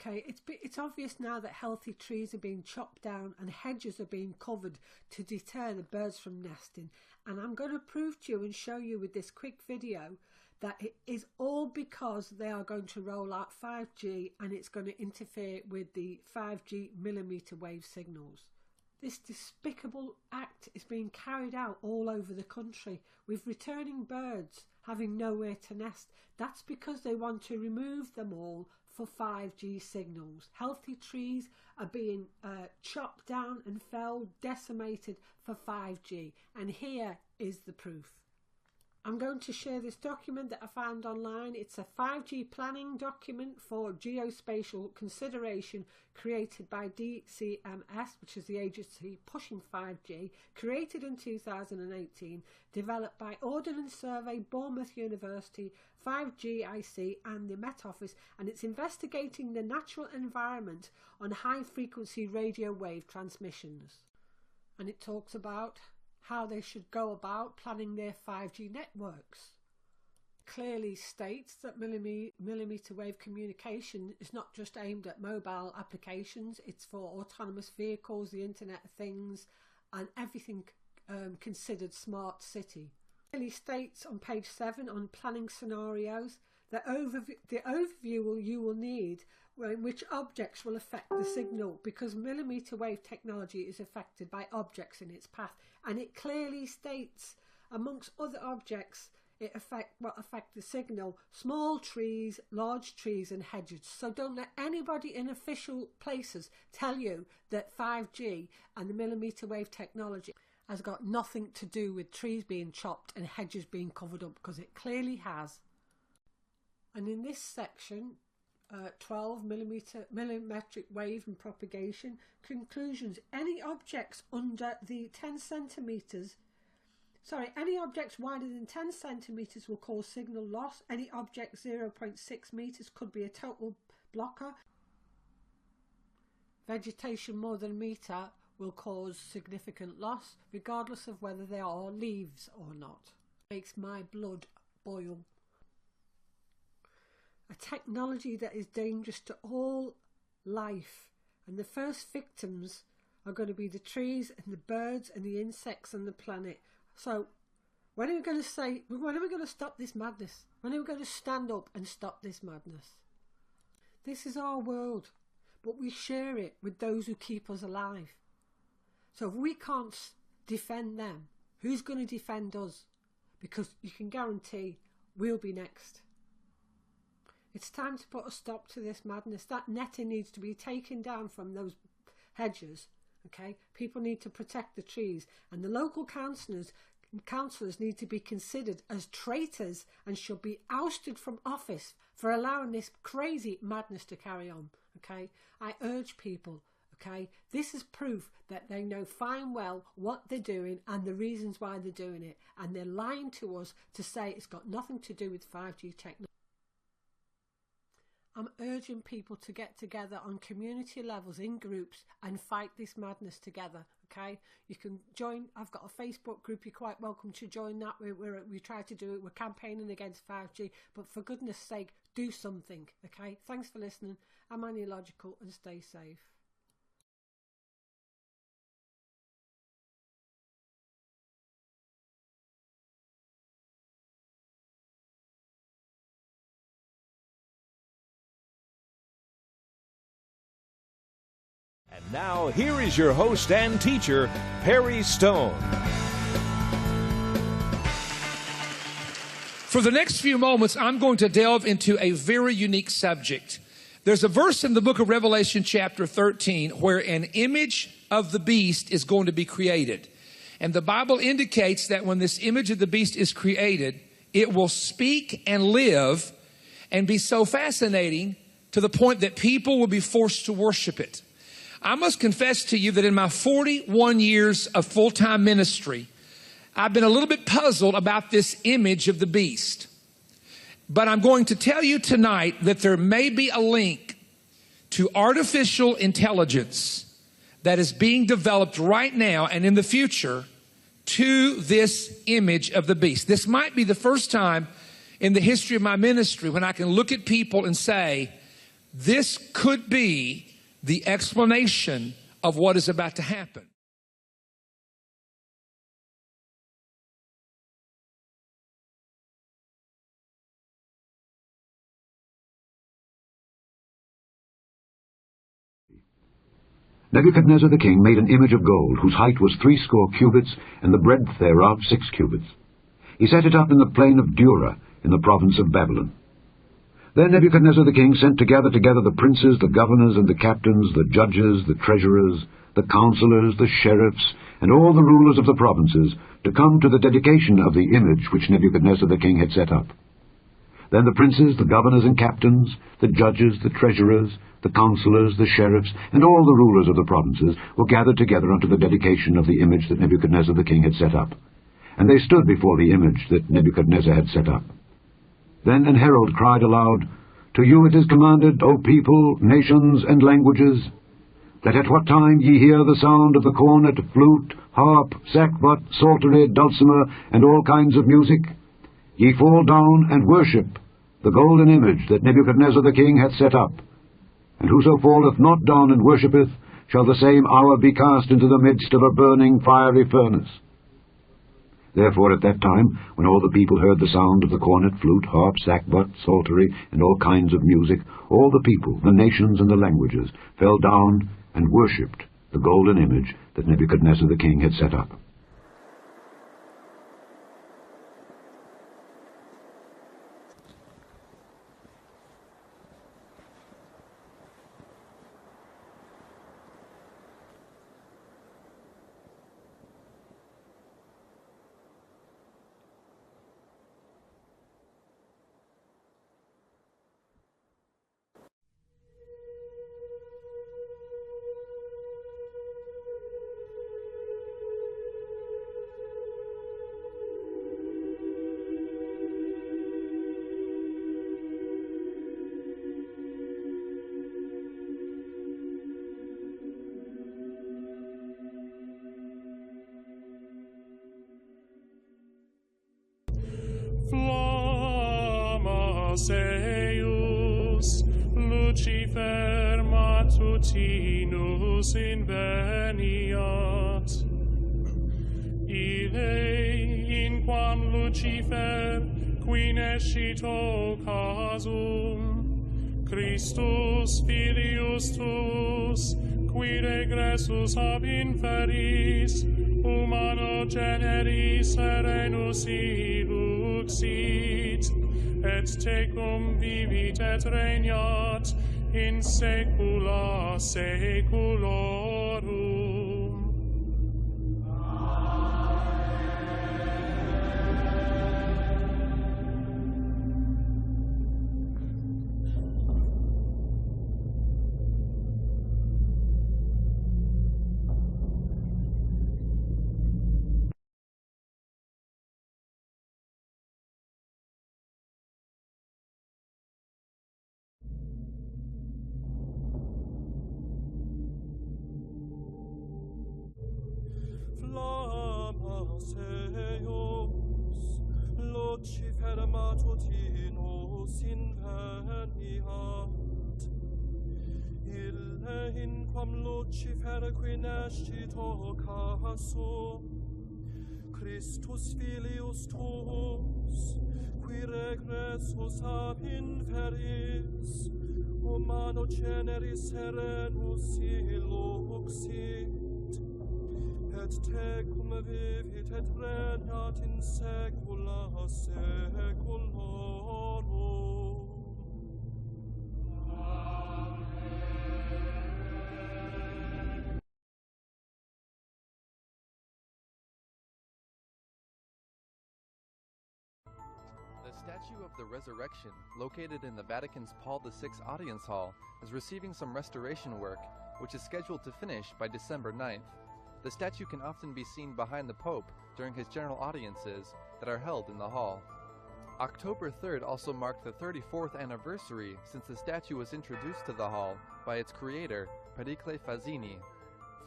Okay, it's obvious now that healthy trees are being chopped down and hedges are being covered to deter the birds from nesting. And I'm going to prove to you and show you with this quick video that it is all because they are going to roll out 5G and it's going to interfere with the 5G millimetre wave signals. This despicable act is being carried out all over the country, with returning birds having nowhere to nest. That's because they want to remove them all for 5G signals. Healthy trees are being chopped down and felled, decimated for 5G. And here is the proof. I'm going to share this document that I found online. It's a 5G planning document for geospatial consideration created by DCMS, which is the agency pushing 5G, created in 2018, developed by Ordnance Survey, Bournemouth University, 5GIC and the Met Office, and it's investigating the natural environment on high-frequency radio wave transmissions. And it talks about how they should go about planning their 5G networks. Clearly states that millimetre wave communication is not just aimed at mobile applications, it's for autonomous vehicles, the Internet of Things, and everything considered smart city. Clearly states on page 7 on planning scenarios the overview you will need which objects will affect the signal, because millimetre wave technology is affected by objects in its path, and it clearly states amongst other objects what affect the signal: small trees, large trees and hedges. So don't let anybody in official places tell you that 5G and the millimetre wave technology has got nothing to do with trees being chopped and hedges being covered up, because it clearly has. And in this section, 12 millimetric wave and propagation conclusions: any objects under the 10 centimeters, any objects wider than 10 centimeters will cause signal loss. Any object 0.6 meters could be a total blocker. Vegetation more than a meter will cause significant loss, regardless of whether they are leaves or not. Makes my blood boil. A technology that is dangerous to all life, and the first victims are going to be the trees and the birds and the insects on the planet. So when are we going to stop this madness? When are we going to stand up and stop this madness? This is our world, but we share it with those who keep us alive. So if we can't defend them, who's going to defend us? Because you can guarantee we'll be next. It's time to put a stop to this madness. That netting needs to be taken down from those hedges. Okay, people need to protect the trees, and the local councillors need to be considered as traitors and should be ousted from office for allowing this crazy madness to carry on. Okay, I urge people. Okay, this is proof that they know fine well what they're doing and the reasons why they're doing it, and they're lying to us to say it's got nothing to do with 5G technology. I'm urging people to get together on community levels in groups and fight this madness together. Okay, you can join. I've got a Facebook group. You're quite welcome to join that. We try to do it. We're campaigning against 5G, but for goodness sake, do something. Okay, thanks for listening. I'm Annie Logical, and stay safe. And now, here is your host and teacher, Perry Stone. For the next few moments, I'm going to delve into a very unique subject. There's a verse in the book of Revelation chapter 13 where an image of the beast is going to be created. And the Bible indicates that when this image of the beast is created, it will speak and live and be so fascinating to the point that people will be forced to worship it. I must confess to you that in my 41 years of full-time ministry, I've been a little bit puzzled about this image of the beast. But I'm going to tell you tonight that there may be a link to artificial intelligence that is being developed right now and in the future to this image of the beast. This might be the first time in the history of my ministry when I can look at people and say, This could be the explanation of what is about to happen. Nebuchadnezzar the king made an image of gold, whose height was 60 cubits, and the breadth thereof 6 cubits. He set it up in the plain of Dura, in the province of Babylon. Then Nebuchadnezzar the king sent to gather together the princes, the governors, and the captains, the judges, the treasurers, the counselors, the sheriffs, and all the rulers of the provinces, to come to the dedication of the image which Nebuchadnezzar the king had set up. Then the princes, the governors and captains, the judges, the treasurers, the counselors, the sheriffs, and all the rulers of the provinces were gathered together unto the dedication of the image that Nebuchadnezzar the king had set up. And they stood before the image that Nebuchadnezzar had set up. Then an herald cried aloud, To you it is commanded, O people, nations, and languages, that at what time ye hear the sound of the cornet, flute, harp, sackbut, psaltery, dulcimer, and all kinds of music, ye fall down and worship the golden image that Nebuchadnezzar the king hath set up. And whoso falleth not down and worshippeth, shall the same hour be cast into the midst of a burning fiery furnace. Therefore at that time, when all the people heard the sound of the cornet, flute, harp, sackbut, psaltery, and all kinds of music, all the people, the nations, and the languages, fell down and worshipped the golden image that Nebuchadnezzar the king had set up. Flammas eius, Lucifer matutinus inveniat. Ille in quam Lucifer, qui nescito casum, Christus filius tuus, qui regressus ab inferis, humano generis serenus iluxit, et tecum vivit et regnat in saecula saeculorum. Flammas eius, Lucifer matutinus inveniat. Ille in quam Lucifer qui nescito casum, Christus filius tuus, qui regressus ab inferis, humano generis serenus iluxit, et tecum vivit et regnat in saecula saeculorum. The statue of the Resurrection, located in the Vatican's Paul VI Audience Hall, is receiving some restoration work, which is scheduled to finish by December 9th. The statue can often be seen behind the Pope during his general audiences that are held in the hall. October 3rd also marked the 34th anniversary since the statue was introduced to the hall by its creator, Pericle Fazzini.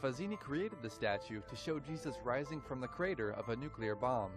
Fazzini created the statue to show Jesus rising from the crater of a nuclear bomb.